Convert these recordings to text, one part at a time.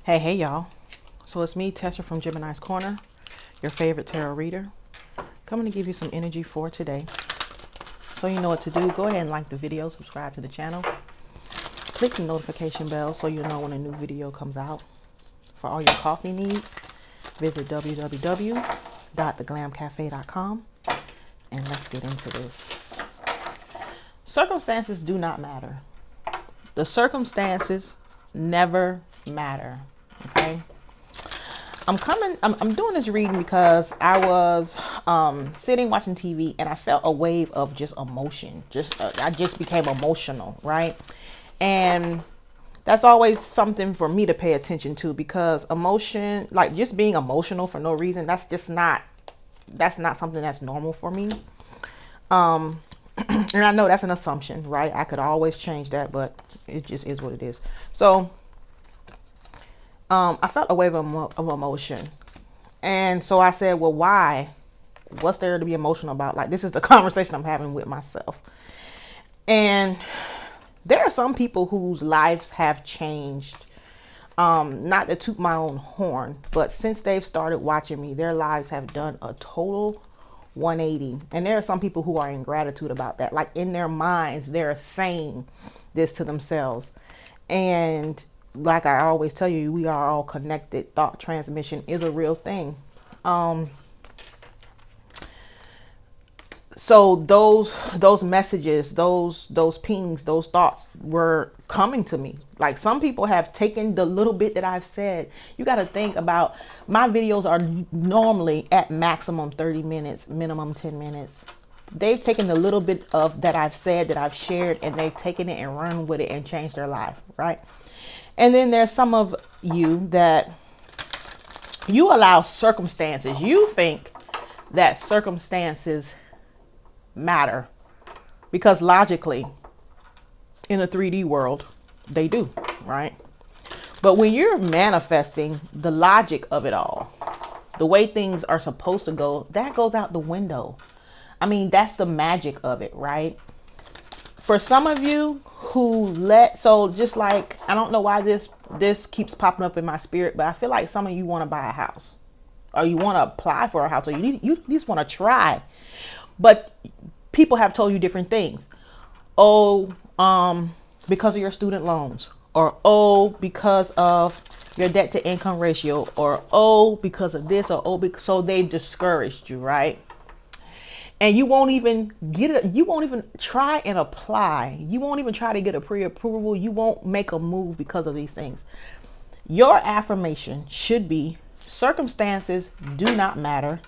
Hey y'all. So it's me, Tessa from Gemini's Corner, your favorite tarot reader. Coming to give you some energy for today. So you know what to do. Go ahead and like the video, subscribe to the channel. Click the notification bell so you know when a new video comes out. For all your coffee needs, visit www.theglamcafe.com and let's get into this. Circumstances do not matter. The circumstances never matter. Okay, I'm doing this reading because I was sitting watching TV and I felt a wave of just emotion. I just became emotional, right? And that's always something for me to pay attention to, because emotion, like just being emotional for no reason, that's not something that's normal for me. And I know that's an assumption, right? I could always change that, but it just is what it is. So I felt a wave of emotion. And so I said, well, why? What's there to be emotional about? Like, this is the conversation I'm having with myself. And there are some people whose lives have changed. Not to toot my own horn, but since they've started watching me, their lives have done a total 180. And there are some people who are in gratitude about that. Like, in their minds, they're saying this to themselves. And like I always tell you, we are all connected. Thought transmission is a real thing. So those messages, those pings, those thoughts were coming to me. Like, some people have taken the little bit that I've said. You got to think about, my videos are normally at maximum 30 minutes, minimum 10 minutes. They've taken the little bit of that I've said, that I've shared, and they've taken it and run with it and changed their life, right? And then there's some of you that you allow circumstances. You think that circumstances matter because logically in the 3D world, they do, right? But when you're manifesting, the logic of it all, the way things are supposed to go, that goes out the window. I mean, that's the magic of it, right? For some of you who so just like, I don't know why this keeps popping up in my spirit, but I feel like some of you want to buy a house, or you want to apply for a house, or you at least want to try. But people have told you different things. Oh, because of your student loans, or oh, because of your debt to income ratio, or oh, because of this, or oh, so they've discouraged you, right? And you won't even you won't even try and apply. You won't even try to get a pre-approval. You won't make a move because of these things. Your affirmation should be, circumstances do not matter.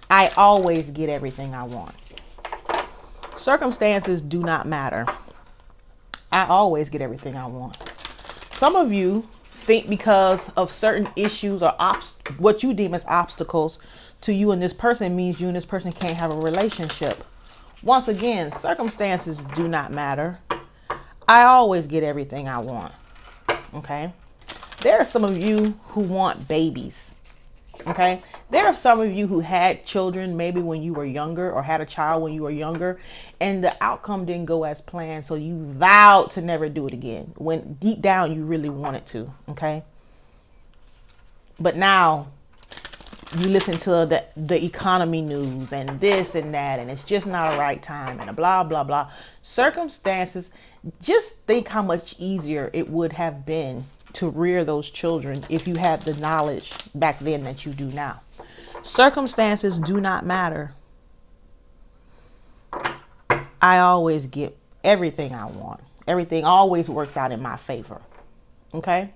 I always get everything I want. Circumstances do not matter. I always get everything I want. Some of you think because of certain issues or what you deem as obstacles to you and this person means you and this person can't have a relationship. Once again, circumstances do not matter. I always get everything I want. Okay? There are some of you who want babies. Okay? There are some of you who had children maybe when you were younger, or had a child when you were younger, and the outcome didn't go as planned, so you vowed to never do it again, when deep down you really wanted to. Okay? But now you listen to the economy news and this and that, and it's just not a right time, and a blah blah blah. Circumstances, just think how much easier it would have been to rear those children if you had the knowledge back then that you do now. Circumstances do not matter. I always get everything I want. Everything always works out in my favor. Okay?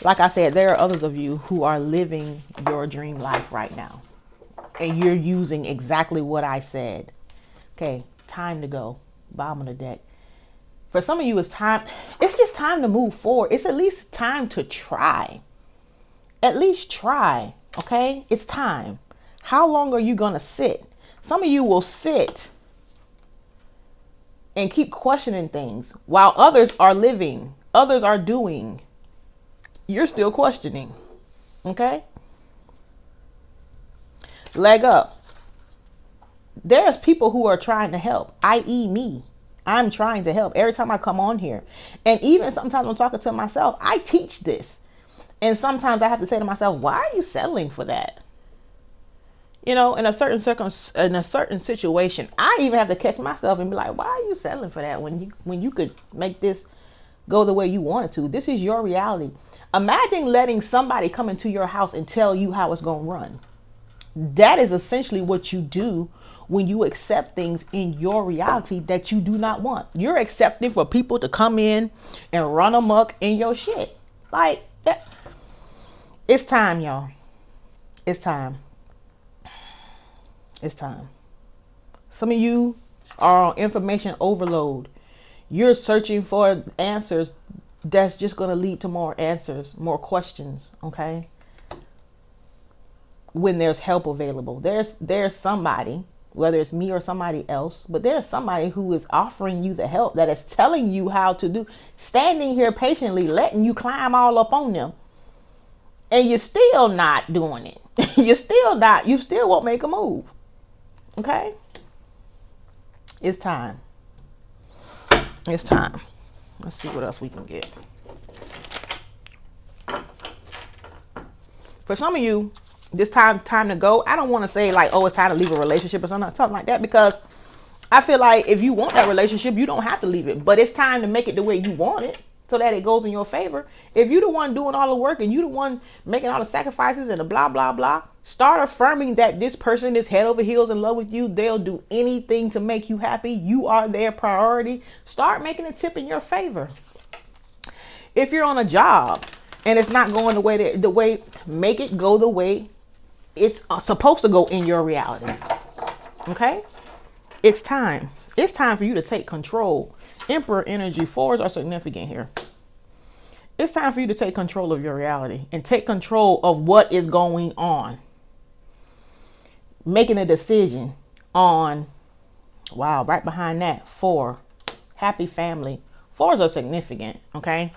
Like I said, there are others of you who are living your dream life right now, and you're using exactly what I said. Okay, time to go. Bottom of the deck. For some of you, it's just time to move forward. It's at least time to try. At least try, okay? It's time. How long are you going to sit? Some of you will sit and keep questioning things while others are living, others are doing. You're still questioning, okay? Leg up. There's people who are trying to help, i.e. me. I'm trying to help every time I come on here. And even sometimes I'm talking to myself, I teach this. And sometimes I have to say to myself, why are you settling for that? You know, in a certain situation, I even have to catch myself and be like, why are you settling for that when you could make this go the way you want it to? This is your reality. Imagine letting somebody come into your house and tell you how it's going to run. That is essentially what you do when you accept things in your reality that you do not want. You're accepting for people to come in and run amok in your shit. Like that. It's time, y'all. It's time. It's time. Some of you are on information overload. You're searching for answers that's just going to lead to more answers, more questions, okay? When there's help available. There's somebody, whether it's me or somebody else, but there's somebody who is offering you the help, that is telling you how to do, standing here patiently, letting you climb all up on them. And you're still not doing it. You still won't make a move. Okay? It's time. It's time. Let's see what else we can get. For some of you, this time to go. I don't want to say like, oh, it's time to leave a relationship or something like that, because I feel like if you want that relationship, you don't have to leave it. But it's time to make it the way you want it, so that it goes in your favor. If you're the one doing all the work and you're the one making all the sacrifices and the blah, blah, blah, start affirming that this person is head over heels in love with you. They'll do anything to make you happy. You are their priority. Start making it tip in your favor. If you're on a job and it's not going the way, make it go the way it's supposed to go in your reality. Okay? It's time. It's time for you to take control. Emperor energy. 4s are significant here. It's time for you to take control of your reality and take control of what is going on. Making a decision on, wow, right behind that, 4. Happy family. 4s are significant, okay?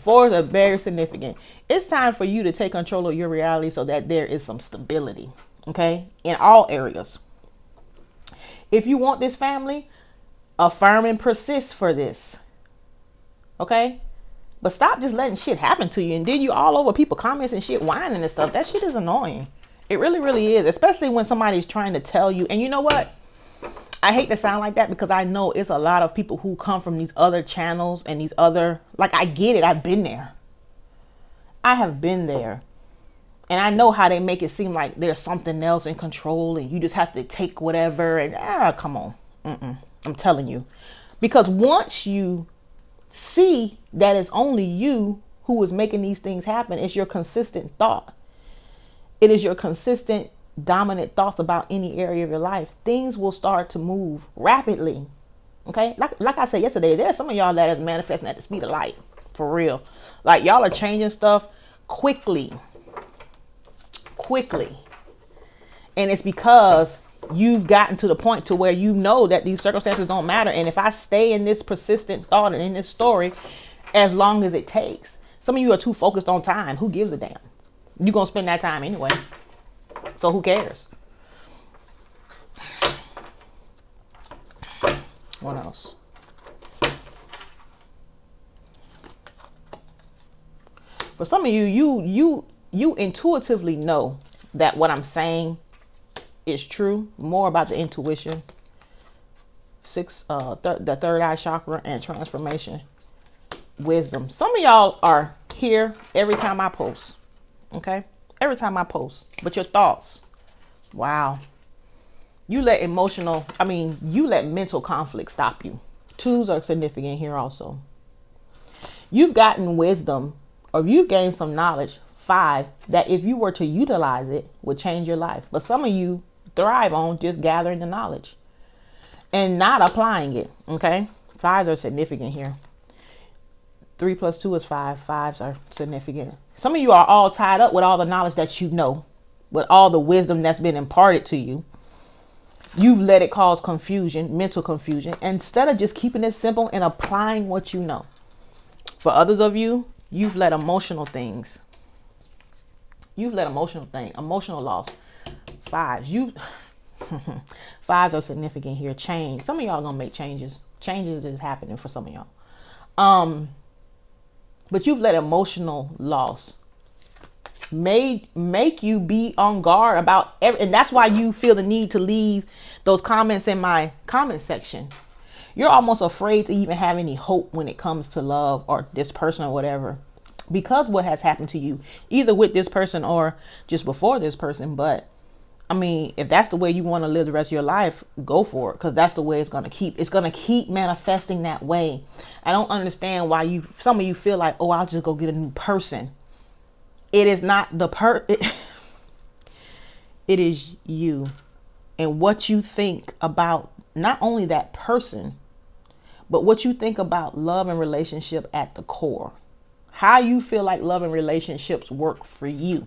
4s are very significant. It's time for you to take control of your reality so that there is some stability, okay? In all areas. If you want this family, affirm and persist for this. Okay? But stop just letting shit happen to you. And then you all over people comments and shit, whining and stuff. That shit is annoying. It really, really is. Especially when somebody's trying to tell you. And you know what? I hate to sound like that, because I know it's a lot of people who come from these other channels and these other, like, I get it. I've been there. I have been there. And I know how they make it seem like there's something else in control and you just have to take whatever. And come on. I'm telling you. Because once you see that it's only you who is making these things happen, it's your consistent thought. It is your consistent dominant thoughts about any area of your life. Things will start to move rapidly. Okay? Like I said yesterday, there's some of y'all that is manifesting at the speed of light. For real. Like, y'all are changing stuff quickly. And it's because you've gotten to the point to where you know that these circumstances don't matter. And if I stay in this persistent thought and in this story as long as it takes, some of you are too focused on time. Who gives a damn? You're going to spend that time anyway. So who cares? What else? For some of you, you intuitively know that what I'm saying is true. More about the intuition. The third eye chakra and transformation. Wisdom. Some of y'all are here every time I post. Okay? Every time I post. But your thoughts. Wow. You let mental conflict stop you. 2s are significant here also. You've gotten wisdom, or you've gained some knowledge, 5, that if you were to utilize it would change your life. But some of you thrive on just gathering the knowledge and not applying it. Okay? 5s are significant here. 3 plus 2 is 5. 5s are significant. Some of you are all tied up with all the knowledge that you know, with all the wisdom that's been imparted to you. You've let it cause confusion, mental confusion, instead of just keeping it simple and applying what you know. For others of you, you've let emotional things. Emotional loss. 5s. 5s are significant here. Change. Some of y'all are going to make changes. Changes is happening for some of y'all. But you've let emotional loss make you be on guard about and that's why you feel the need to leave those comments in my comment section. You're almost afraid to even have any hope when it comes to love or this person or whatever, because what has happened to you, either with this person or just before this person. But I mean, if that's the way you want to live the rest of your life, go for it, because that's the way it's going to keep manifesting that way. I don't understand why some of you feel like, oh, I'll just go get a new person. It is not it is you and what you think about not only that person, but what you think about love and relationship at the core. How you feel like love and relationships work for you.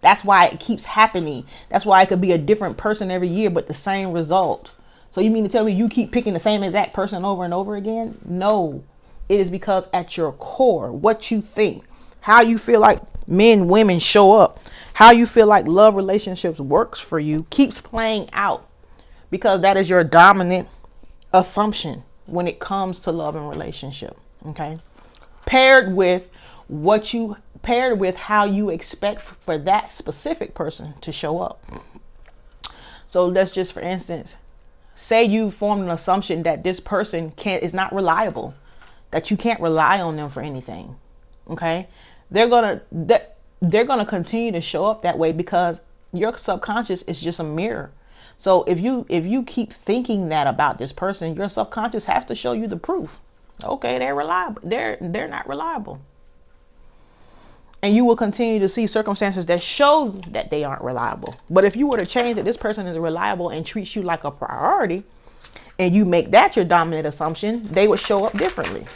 That's why it keeps happening. That's why it could be a different person every year, but the same result. So you mean to tell me you keep picking the same exact person over and over again? No, it is because at your core, what you think, how you feel like men, women show up, how you feel like love relationships works for you keeps playing out, because that is your dominant assumption when it comes to love and relationship. Okay. Paired with how you expect for that specific person to show up. So let's just, for instance, say you formed an assumption that this person is not reliable, that you can't rely on them for anything. Okay. They're gonna continue to show up that way because your subconscious is just a mirror. So if you keep thinking that about this person, your subconscious has to show you the proof. Okay, they're reliable. They're not reliable. And you will continue to see circumstances that show that they aren't reliable. But if you were to change that this person is reliable and treats you like a priority, and you make that your dominant assumption, they would show up differently.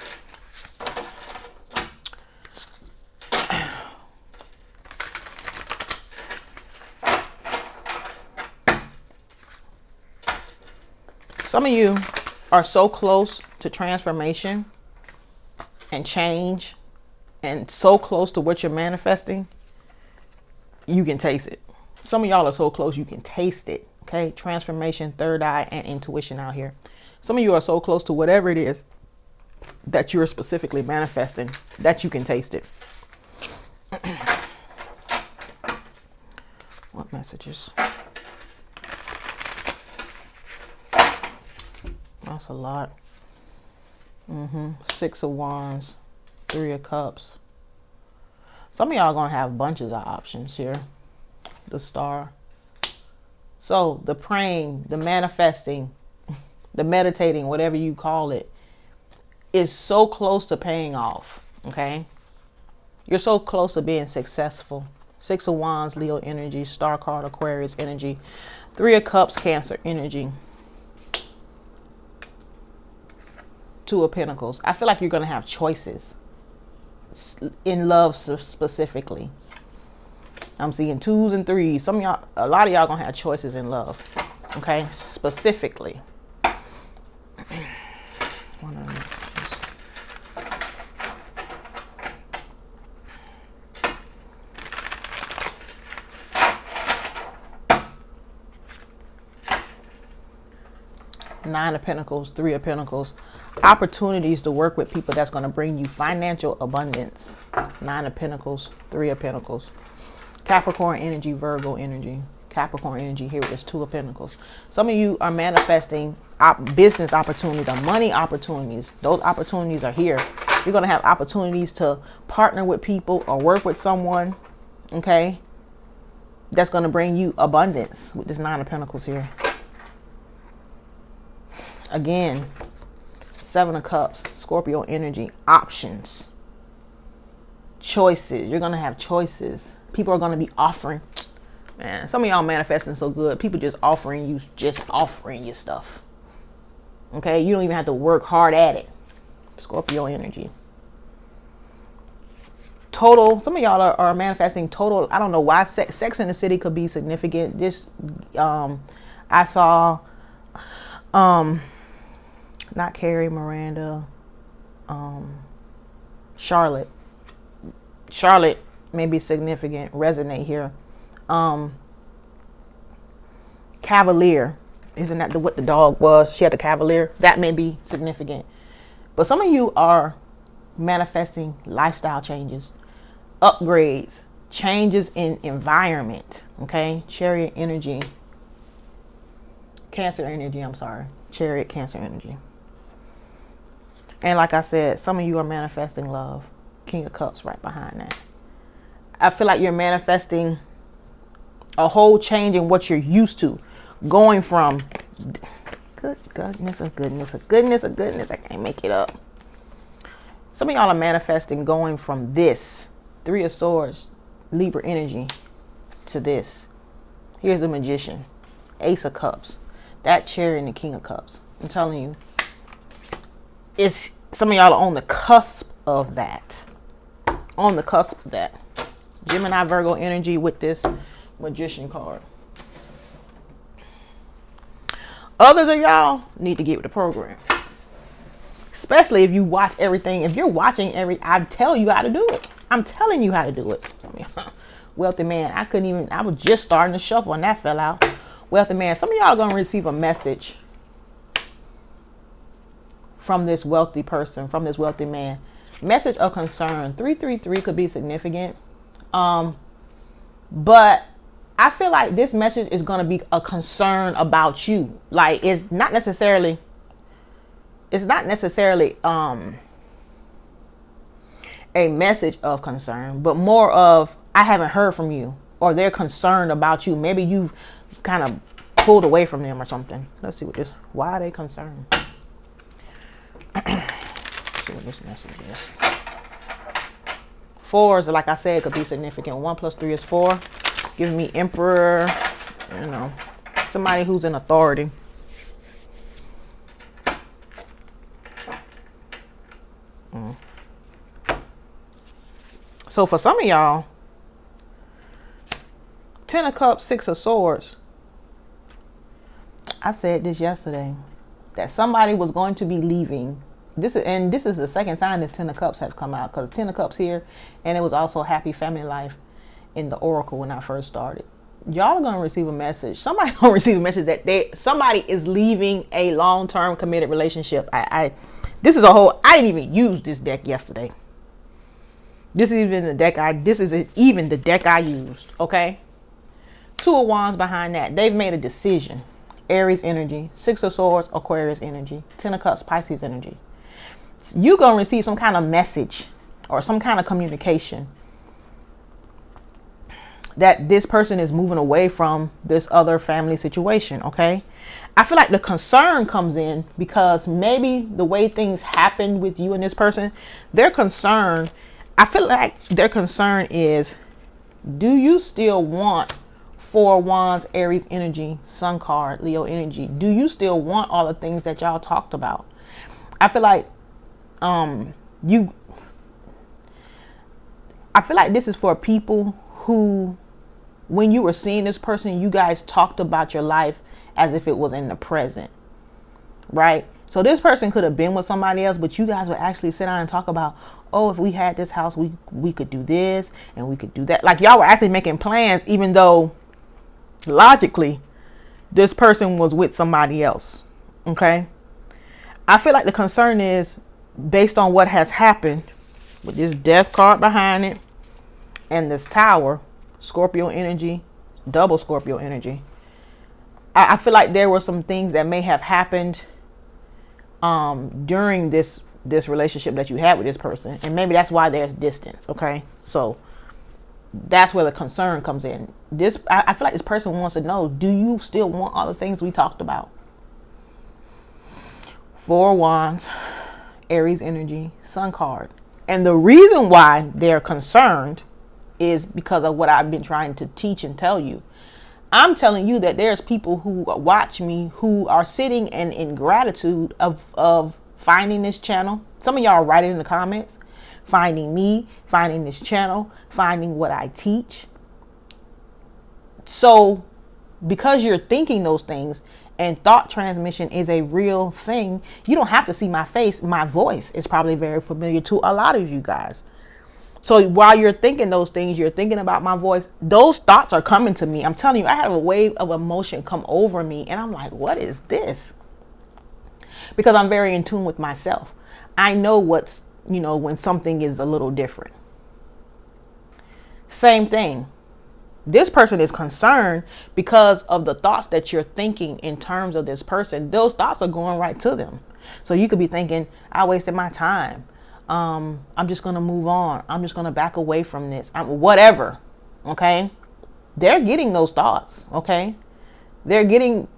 Some of you are so close to transformation and change and so close to what you're manifesting, you can taste it. Some of y'all are so close you can taste it. Okay, transformation, third eye, and intuition out here. Some of you are so close to whatever it is that you're specifically manifesting that you can taste it. What messages? That's a lot. 6 of Wands, 3 of Cups. Some of y'all are going to have bunches of options here. The Star. So the praying, the manifesting, the meditating, whatever you call it, is so close to paying off. Okay. You're so close to being successful. 6 of Wands, Leo energy. Star card, Aquarius energy. 3 of Cups, Cancer energy. 2 of Pentacles. I feel like you're going to have choices in love specifically. I'm seeing 2s and 3s. Some of y'all, a lot of y'all going to have choices in love. Okay, specifically. One of them. 9 of Pentacles, 3 of Pentacles. Opportunities to work with people that's going to bring you financial abundance. 9 of Pentacles, 3 of Pentacles. Capricorn energy, Virgo energy. Capricorn energy, here it is, 2 of Pentacles. Some of you are manifesting business opportunities or money opportunities. Those opportunities are here. You're going to have opportunities to partner with people or work with someone, okay, that's going to bring you abundance with this 9 of Pentacles here. Again, 7 of Cups, Scorpio energy, options, choices. You're going to have choices. People are going to be offering. Man, some of y'all manifesting so good. People just offering you stuff. Okay, you don't even have to work hard at it. Scorpio energy. Total, some of y'all are manifesting total. I don't know why Sex in the City could be significant. This, I saw, not Carrie, Miranda, Charlotte may be significant, resonate here. Cavalier, Isn't that what the dog was? She had the Cavalier. That may be significant. But some of you are manifesting lifestyle changes, upgrades, changes in environment. Okay, Chariot energy. Cancer energy, I'm sorry. Chariot, Cancer energy. And like I said, some of you are manifesting love. King of Cups right behind that. I feel like you're manifesting a whole change in what you're used to. Going from goodness, I can't make it up. Some of y'all are manifesting going from this 3 of Swords, Libra energy, to this. Here's the Magician, Ace of Cups, that Chariot and the King of Cups. I'm telling you, it's some of y'all are on the cusp of that. On the cusp of that. Gemini, Virgo energy with this Magician card. Others of y'all need to get with the program. Especially if you watch everything. If you're watching I tell you how to do it. I'm telling you how to do it. Some of y'all, wealthy man, I was just starting to shuffle and that fell out. Wealthy man, some of y'all are going to receive a message from this wealthy person, from this wealthy man. Message of concern. 333 could be significant. But I feel like this message is going to be a concern about you. Like, it's not necessarily a message of concern, but more of, I haven't heard from you, or they're concerned about you. Maybe you've kind of pulled away from them or something. Let's see why are they concerned? Let's see what this message is. 4s, like I said, could be significant. 1 + 3 is 4. Giving me Emperor, you know, somebody who's in authority. So for some of y'all, 10 of Cups, 6 of Swords. I said this yesterday, that somebody was going to be leaving. This is the second time this 10 of Cups have come out, because 10 of Cups here, and it was also Happy Family Life in the Oracle when I first started. Y'all are going to receive a message. Somebody going to receive a message that somebody is leaving a long-term committed relationship. This is a whole, I didn't even use this deck yesterday. This is even the deck I used, okay? 2 of Wands behind that. They've made a decision. Aries energy, 6 of Swords, Aquarius energy, 10 of Cups, Pisces energy. You're going to receive some kind of message or some kind of communication that this person is moving away from this other family situation, okay? I feel like the concern comes in because maybe the way things happen with you and this person, they're concerned. I feel like their concern is, do you still want 4 of Wands, Aries energy, Sun card, Leo energy? Do you still want all the things that y'all talked about? I feel like I feel like this is for people who, when you were seeing this person, you guys talked about your life as if it was in the present, right? So this person could have been with somebody else, but you guys would actually sit down and talk about, oh, if we had this house, we could do this and we could do that. Like, y'all were actually making plans, even though logically this person was with somebody else, okay? I feel like the concern is based on what has happened with this Death card behind it and this Tower, Scorpio energy, double Scorpio energy. I feel like there were some things that may have happened during this relationship that you had with this person, and maybe that's why there's distance, okay? So that's where the concern comes in. I feel like this person wants to know, do you still want all the things we talked about? 4 of Wands, Aries energy, Sun card. And the reason why they're concerned is because of what I've been trying to teach and tell you. I'm telling you that there's people who watch me who are sitting and in gratitude of finding this channel. Some of y'all write it in the comments. Finding me, finding this channel, finding what I teach. So because you're thinking those things, and thought transmission is a real thing, you don't have to see my face. My voice is probably very familiar to a lot of you guys. So while you're thinking those things, you're thinking about my voice, those thoughts are coming to me. I'm telling you, I have a wave of emotion come over me, and I'm like, what is this? Because I'm very in tune with myself. I know what's, when something is a little different. Same thing. This person is concerned because of the thoughts that you're thinking in terms of this person. Those thoughts are going right to them. So you could be thinking, I wasted my time. I'm just going to move on. I'm just going to back away from this. Whatever. Okay. They're getting those thoughts. Okay. They're getting,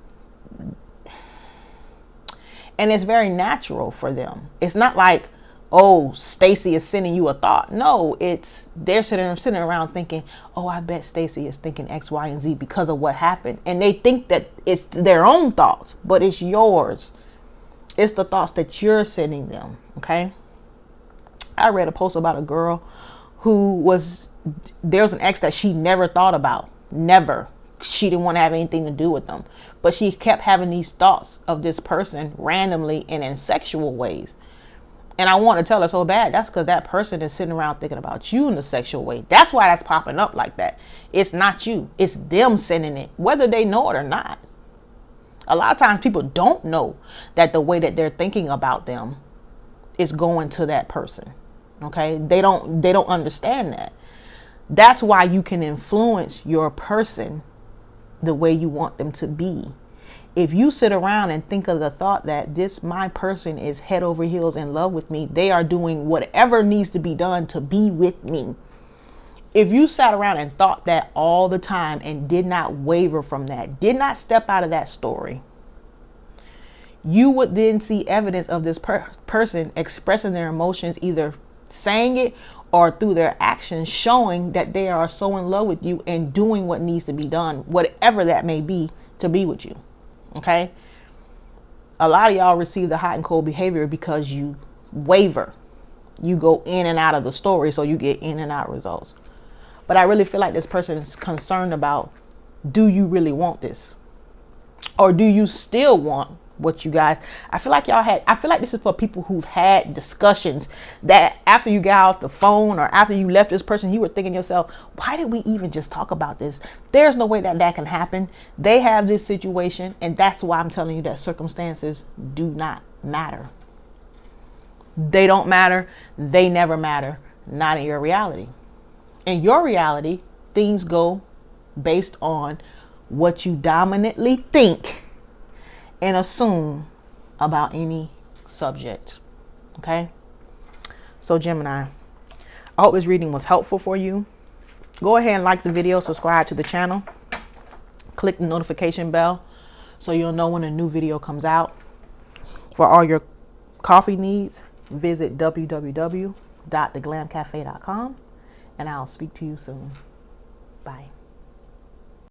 and it's very natural for them. It's not like, oh, Stacy is sending you a thought. No, it's they're sitting around thinking, oh, I bet Stacy is thinking X, Y, and Z because of what happened. And they think that it's their own thoughts, but it's yours. It's the thoughts that you're sending them. Okay. I read a post about a girl who there's an ex that she never thought about. Never. She didn't want to have anything to do with them. But she kept having these thoughts of this person randomly and in sexual ways. And I want to tell her so bad. That's because that person is sitting around thinking about you in a sexual way. That's why that's popping up like that. It's not you. It's them sending it, whether they know it or not. A lot of times people don't know that the way that they're thinking about them is going to that person. Okay, they don't understand that. That's why you can influence your person the way you want them to be. If you sit around and think of the thought that my person is head over heels in love with me, they are doing whatever needs to be done to be with me. If you sat around and thought that all the time and did not waver from that, did not step out of that story, you would then see evidence of this person expressing their emotions, either saying it or through their actions, showing that they are so in love with you and doing what needs to be done, whatever that may be, to be with you. Okay. A lot of y'all receive the hot and cold behavior because you waver. You go in and out of the story, so you get in and out results. But I really feel like this person is concerned about, do you really want this? Or do you still want what you guys, I feel like this is for people who've had discussions that after you got off the phone or after you left this person, you were thinking to yourself, why did we even just talk about this? There's no way that can happen. They have this situation, and that's why I'm telling you that circumstances do not matter. They don't matter. They never matter. Not in your reality. In your reality, things go based on what you dominantly think and assume about any subject. Okay. So Gemini, I hope this reading was helpful for you. Go ahead and like the video, subscribe to the channel, click the notification bell so you'll know when a new video comes out. For all your coffee needs, visit www.theglamcafe.com, and I'll speak to you soon. Bye.